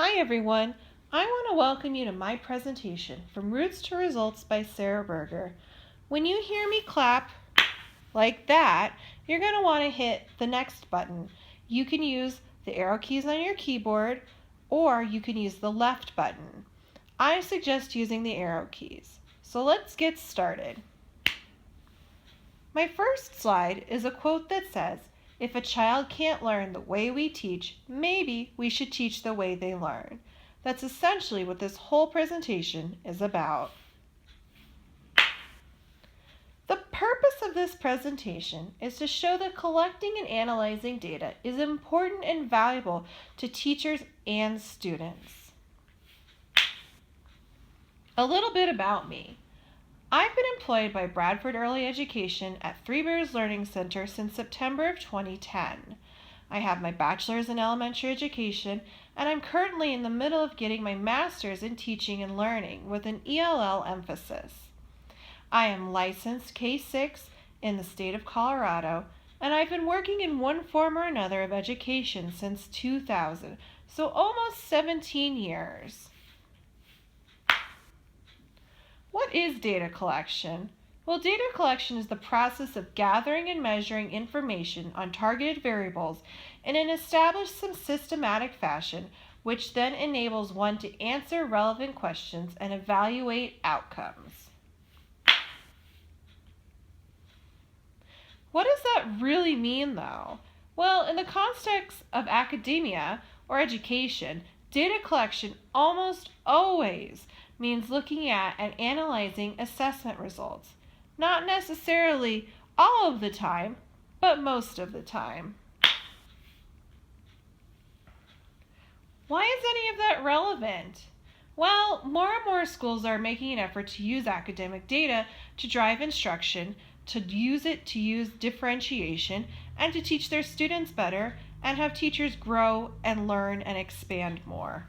Hi everyone, I want to welcome you to my presentation, From Roots to Results by Sarah Berger. When you hear me clap like that, you're going to want to hit the next button. You can use the arrow keys on your keyboard or you can use the left button. I suggest using the arrow keys. So let's get started. My first slide is a quote that says, "If a child can't learn the way we teach, maybe we should teach the way they learn." That's essentially what this whole presentation is about. The purpose of this presentation is to show that collecting and analyzing data is important and valuable to teachers and students. A little bit about me. I've been employed by Bradford Early Education at Three Bears Learning Center since September of 2010. I have my bachelor's in elementary education, and I'm currently in the middle of getting my master's in teaching and learning with an ELL emphasis. I am licensed K-6 in the state of Colorado, and I've been working in one form or another of education since 2000, so almost 17 years. What is data collection? Well, data collection is the process of gathering and measuring information on targeted variables in an established systematic fashion, which then enables one to answer relevant questions and evaluate outcomes. What does that really mean, though? Well, in the context of academia or education, data collection almost always means looking at and analyzing assessment results. Not necessarily all of the time, but most of the time. Why is any of that relevant? Well, more and more schools are making an effort to use academic data to drive instruction, to use differentiation, and to teach their students better and have teachers grow and learn and expand more.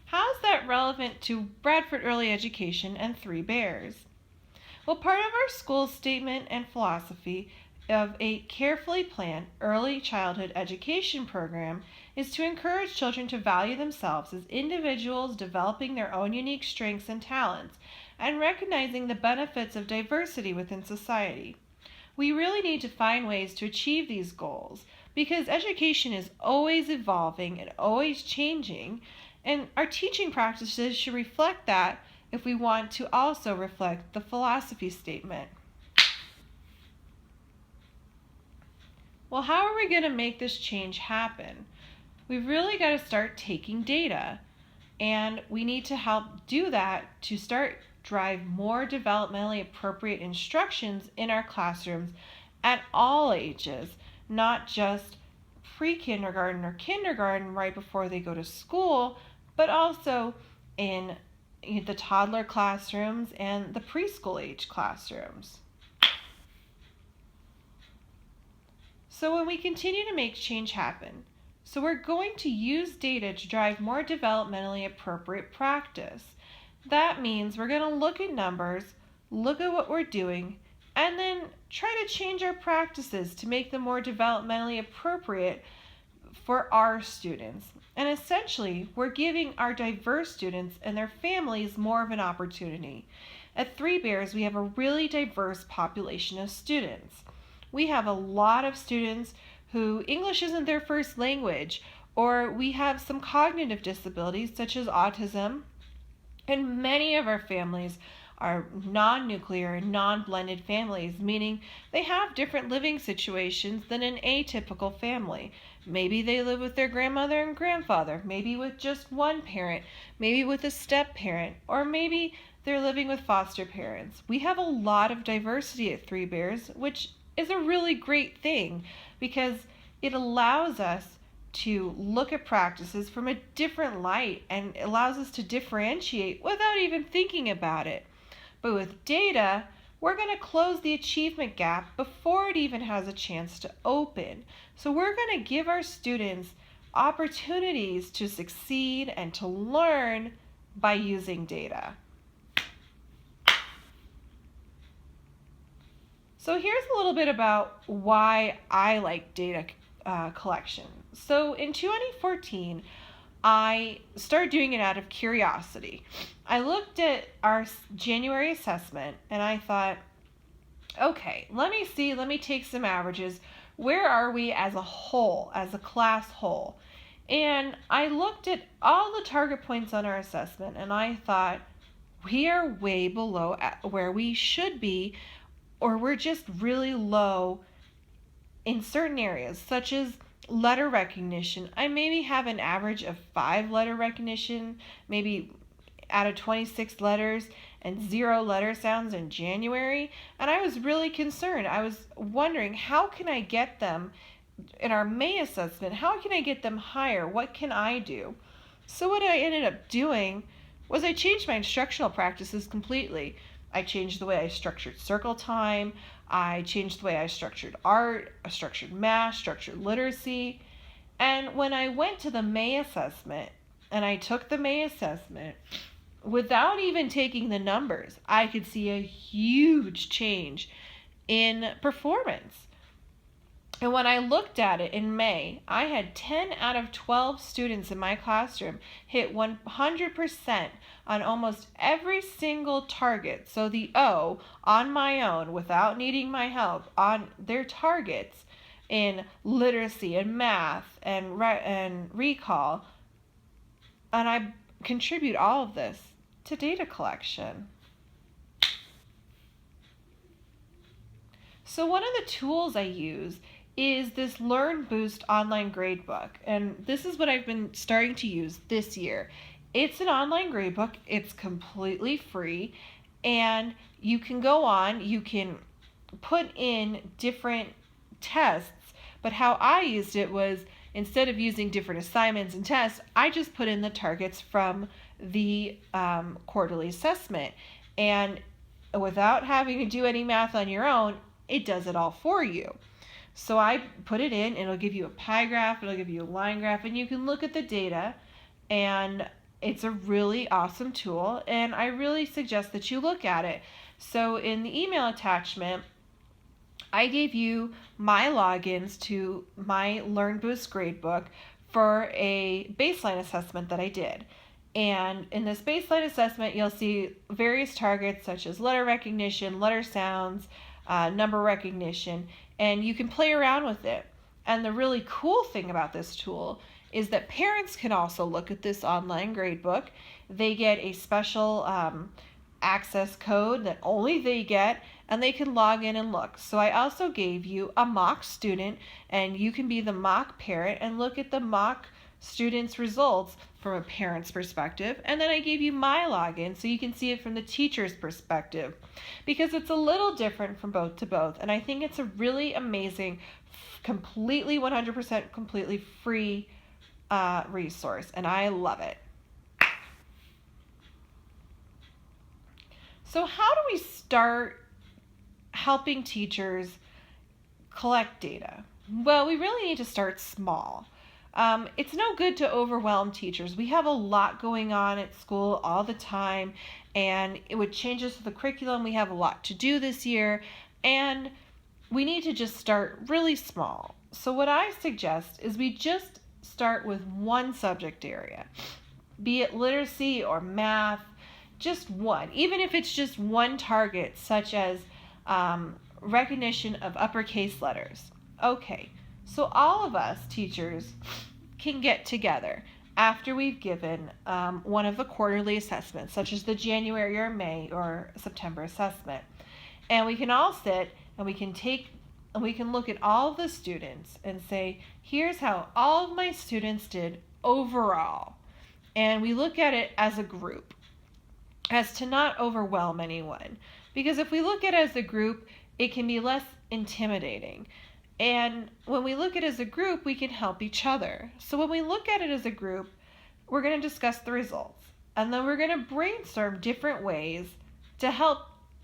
How is that relevant to Bradford Early Education and Three Bears? Well, part of our school's statement and philosophy of a carefully planned early childhood education program is to encourage children to value themselves as individuals developing their own unique strengths and talents and recognizing the benefits of diversity within society. We really need to find ways to achieve these goals because education is always evolving and always changing, and our teaching practices should reflect that if we want to also reflect the philosophy statement. Well, how are we going to make this change happen? We've really got to start taking data, and we need to help do that to start drive more developmentally appropriate instructions in our classrooms at all ages, not just pre-kindergarten or kindergarten right before they go to school, but also in the toddler classrooms and the preschool age classrooms. So when we continue to make change happen, so we're going to use data to drive more developmentally appropriate practice. That means we're going to look at numbers, look at what we're doing, and then try to change our practices to make them more developmentally appropriate for our students. And essentially, we're giving our diverse students and their families more of an opportunity. At Three Bears, we have a really diverse population of students. We have a lot of students who English isn't their first language, or we have some cognitive disabilities such as autism, and many of our families are non-nuclear and non-blended families, meaning they have different living situations than an atypical family. Maybe they live with their grandmother and grandfather, maybe with just one parent, maybe with a step-parent, or maybe they're living with foster parents. We have a lot of diversity at Three Bears, which is a really great thing because it allows us to look at practices from a different light and allows us to differentiate without even thinking about it. But with data, we're going to close the achievement gap before it even has a chance to open. So we're going to give our students opportunities to succeed and to learn by using data. So here's a little bit about why I like data collection. So in 2014, I started doing it out of curiosity. I looked at our January assessment and I thought, okay, let me take some averages. Where are we as a whole, as a class whole? And I looked at all the target points on our assessment and I thought, we are way below where we should be, or we're just really low in certain areas, such as letter recognition. I maybe have an average of 5 letter recognition, maybe out of 26 letters, and 0 letter sounds in January. And I was really concerned. I was wondering, how can I get them in our May assessment? How can I get them higher? What can I do? So what I ended up doing was I changed my instructional practices completely. I changed the way I structured circle time. I changed the way I structured art, I structured math, structured literacy. And when I went to the May assessment and I took the May assessment, without even taking the numbers, I could see a huge change in performance. And when I looked at it in May, I had 10 out of 12 students in my classroom hit 100% on almost every single target. So the O, on my own, without needing my help, on their targets in literacy and math and recall. And I contribute all of this to data collection. So one of the tools I use is this Learn Boost online gradebook. And this is what I've been starting to use this year. It's an online gradebook. It's completely free. And you can go on, you can put in different tests. But how I used it was, instead of using different assignments and tests, I just put in the targets from the quarterly assessment. And without having to do any math on your own, it does it all for you. So I put it in, and it'll give you a pie graph, it'll give you a line graph, and you can look at the data, and it's a really awesome tool, and I really suggest that you look at it. So in the email attachment, I gave you my logins to my Learn Boost gradebook for a baseline assessment that I did. And in this baseline assessment, you'll see various targets such as letter recognition, letter sounds, number recognition, and you can play around with it. And the really cool thing about this tool is that parents can also look at this online gradebook. They get a special access code that only they get, and they can log in and look. So I also gave you a mock student, and you can be the mock parent and look at the mock students' results from a parent's perspective. And then I gave you my login so you can see it from the teacher's perspective, because it's a little different from both to both. And I think it's a really amazing, completely 100% completely free resource, and I love it. So how do we start helping teachers collect data? Well, we really need to start small. It's no good to overwhelm teachers. We have a lot going on at school all the time, and with changes to the curriculum, we have a lot to do this year, and we need to just start really small. So what I suggest is we just start with one subject area, be it literacy or math, just one. Even if it's just one target, such as recognition of uppercase letters. Okay, so all of us teachers can get together after we've given one of the quarterly assessments, such as the January or May or September assessment. And we can all sit and we can look at all of the students and say, here's how all of my students did overall. And we look at it as a group, as to not overwhelm anyone. Because if we look at it as a group, it can be less intimidating. And when we look at it as a group, we can help each other. So when we look at it as a group, we're going to discuss the results. And then we're going to brainstorm different ways to help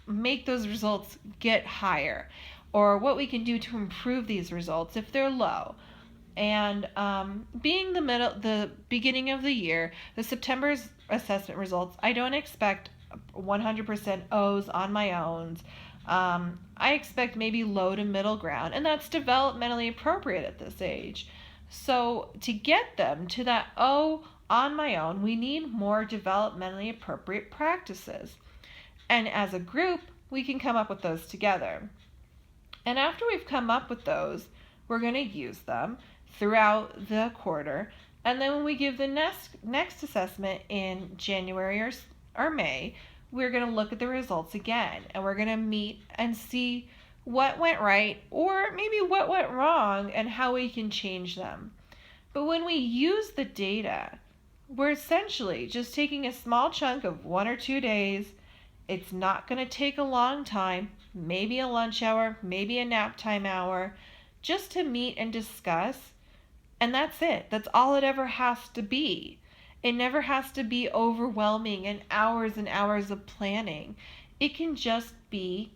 make those results get higher, or what we can do to improve these results if they're low. And being the beginning of the year, the September's assessment results, I don't expect 100% O's on my own. I expect maybe low to middle ground, and that's developmentally appropriate at this age. So to get them to that O on my own, we need more developmentally appropriate practices. And as a group, we can come up with those together. And after we've come up with those, we're going to use them throughout the quarter. And then when we give the next assessment in January or May, we're going to look at the results again. And we're going to meet and see what went right or maybe what went wrong and how we can change them. But when we use the data, we're essentially just taking a small chunk of 1 or 2 days. It's not going to take a long time, maybe a lunch hour, maybe a nap time hour, just to meet and discuss. And that's it. That's all it ever has to be. It never has to be overwhelming and hours of planning. It can just be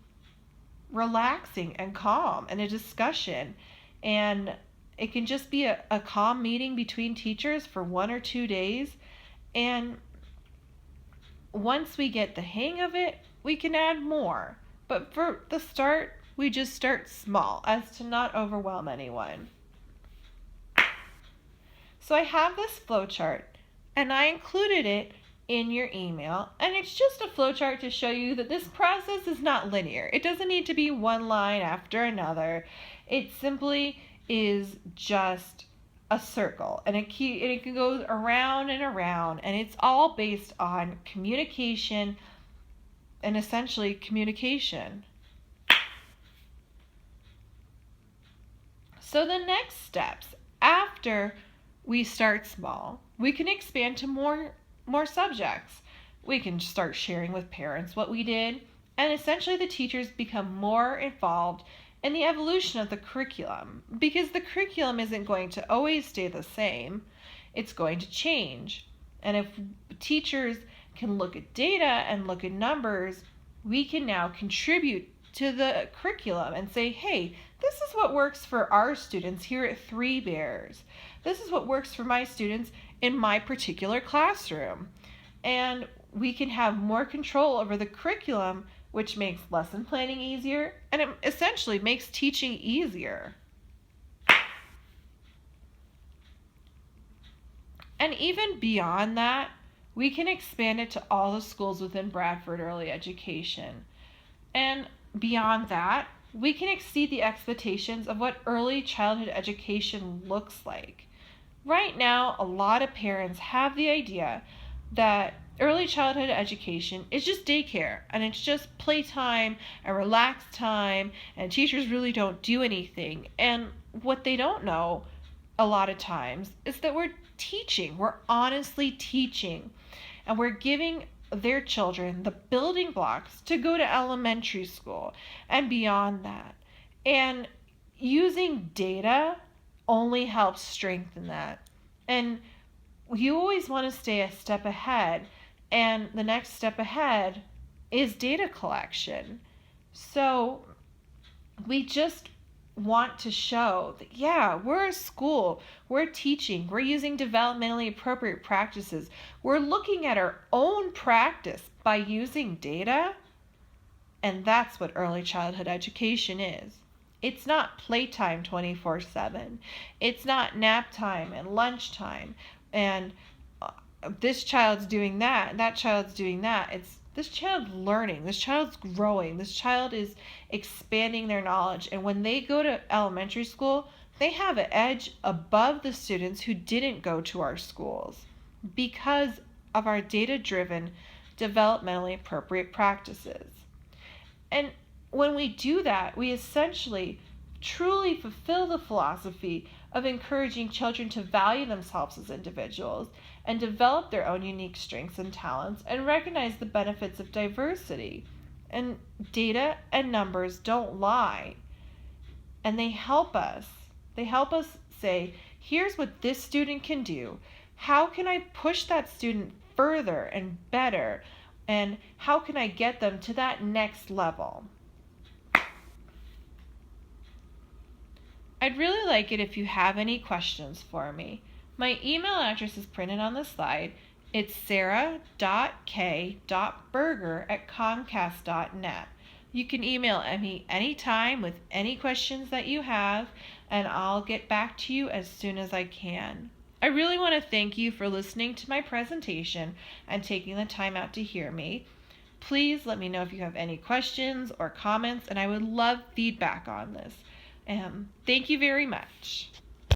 relaxing and calm and a discussion. And it can just be a calm meeting between teachers for 1 or 2 days. And once we get the hang of it, we can add more. But for the start, we just start small as to not overwhelm anyone. So I have this flowchart, and I included it in your email. And it's just a flowchart to show you that this process is not linear. It doesn't need to be one line after another. It simply is just a circle, and it can go around and around, and it's all based on communication and essentially communication. So the next steps after we start small, we can expand to more subjects. We can start sharing with parents what we did, and essentially the teachers become more involved in the evolution of the curriculum, because the curriculum isn't going to always stay the same. It's going to change. And if teachers can look at data and look at numbers, we can now contribute to the curriculum and say, hey, this is what works for our students here at Three Bears. This is what works for my students in my particular classroom. And we can have more control over the curriculum, which makes lesson planning easier, and it essentially makes teaching easier. And even beyond that, we can expand it to all the schools within Bradford Early Education. And beyond that, we can exceed the expectations of what early childhood education looks like. Right now, a lot of parents have the idea that early childhood education is just daycare, and it's just playtime and relaxed time, and teachers really don't do anything. And what they don't know a lot of times is that we're honestly teaching, and we're giving their children the building blocks to go to elementary school and beyond that. And using data only helps strengthen that. And you always want to stay a step ahead, and the next step ahead is data collection. So we just want to show that, yeah, we're a school, we're teaching, we're using developmentally appropriate practices, we're looking at our own practice by using data, and that's what early childhood education is. It's not playtime 24/7. It's not nap time and lunchtime and this child's doing that and that child's doing that. It's this child's learning, this child's growing, this child is expanding their knowledge. And when they go to elementary school, they have an edge above the students who didn't go to our schools because of our data-driven, developmentally appropriate practices. And when we do that, we essentially truly fulfill the philosophy of encouraging children to value themselves as individuals and develop their own unique strengths and talents and recognize the benefits of diversity. And data and numbers don't lie. And they help us. They help us say, here's what this student can do. How can I push that student further and better? And how can I get them to that next level? I'd really like it if you have any questions for me. My email address is printed on the slide. It's sarah.k.berger@comcast.net. You can email me anytime with any questions that you have, and I'll get back to you as soon as I can. I really want to thank you for listening to my presentation and taking the time out to hear me. Please let me know if you have any questions or comments, and I would love feedback on this. Thank you very much.